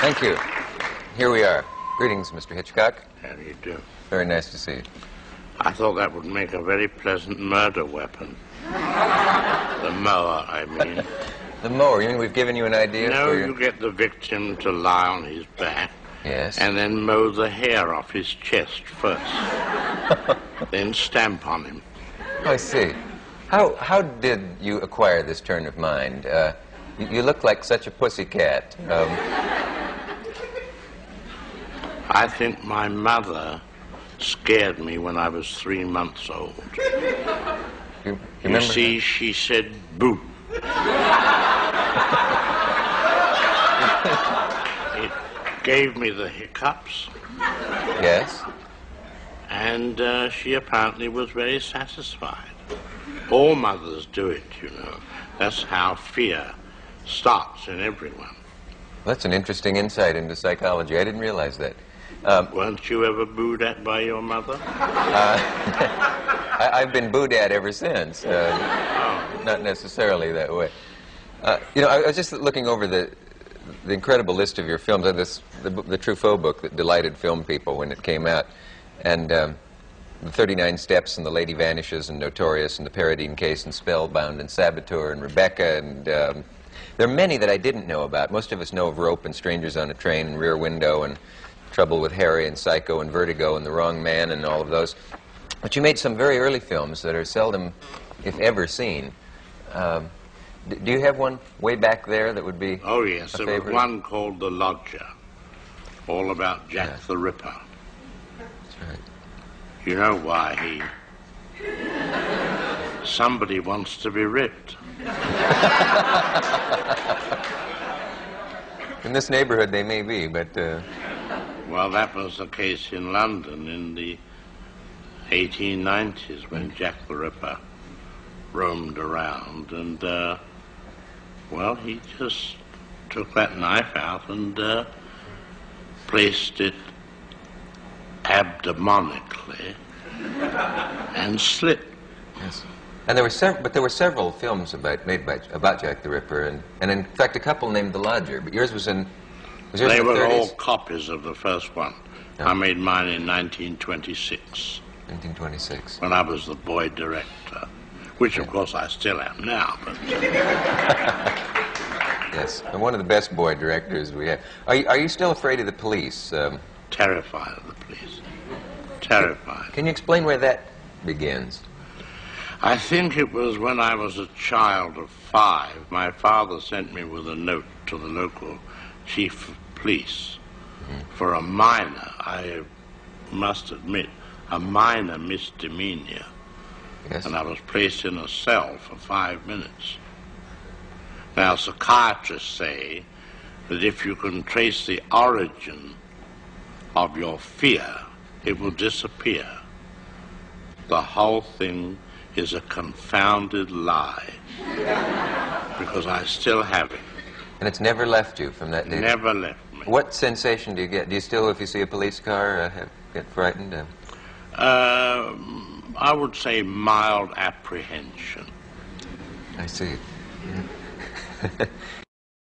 Thank you. Here we are. Greetings, Mr. Hitchcock. How do you do? Very nice to see you. I thought that would make a very pleasant murder weapon. The mower, I mean. The mower, you mean we've given you an idea? No, you get the victim to lie on his back. Yes. And then mow the hair off his chest first. Then stamp on him. I see. How did you acquire this turn of mind? You look like such a pussycat. I think my mother scared me when I was 3 months old. You see, she said, boo. It gave me the hiccups. Yes? And she apparently was very satisfied. All mothers do it, you know. That's how fear starts in everyone. That's an interesting insight into psychology. I didn't realize that. Weren't you ever booed at by your mother? I've been booed at ever since. Not necessarily that way. You know, I was just looking over the incredible list of your films, the Truffaut book that delighted film people when it came out, and the 39 Steps and The Lady Vanishes and Notorious and The Paradine Case and Spellbound and Saboteur and Rebecca, and there are many that I didn't know about. Most of us know of Rope and Strangers on a Train and Rear Window and Trouble with Harry and Psycho and Vertigo and The Wrong Man and all of those. But you made some very early films that are seldom, if ever, seen. Do you have one way back there that would be Oh, yes. a There favorite? was one called The Lodger, all about Jack the Ripper. That's right. You know why somebody wants to be ripped. In this neighborhood they may be, but... Well, that was the case in London in the 1890s when Jack the Ripper roamed around, and, well, he just took that knife out and placed it abdomonically and slit. Yes. And there were several films about Jack the Ripper, and in fact a couple named The Lodger. But yours was in. Was yours They in the were 30s? all copies of the first one. Oh. I made mine in 1926. 1926. When I was the boy director, which of course I still am now. But Yes, and one of the best boy directors we have. Are you still afraid of the police? terrified of the police. Terrified. Can you explain where that begins? I think it was when I was a child of 5. My father sent me with a note to the local chief of police for a minor, I must admit, a minor misdemeanor. Yes. And I was placed in a cell for 5 minutes. Now, psychiatrists say that if you can trace the origin of your fear, it will disappear. The whole thing is a confounded lie, because I still have it. And it's never left you from that day? Never left me. What sensation do you get? Do you still, if you see a police car, get frightened? I would say mild apprehension. I see.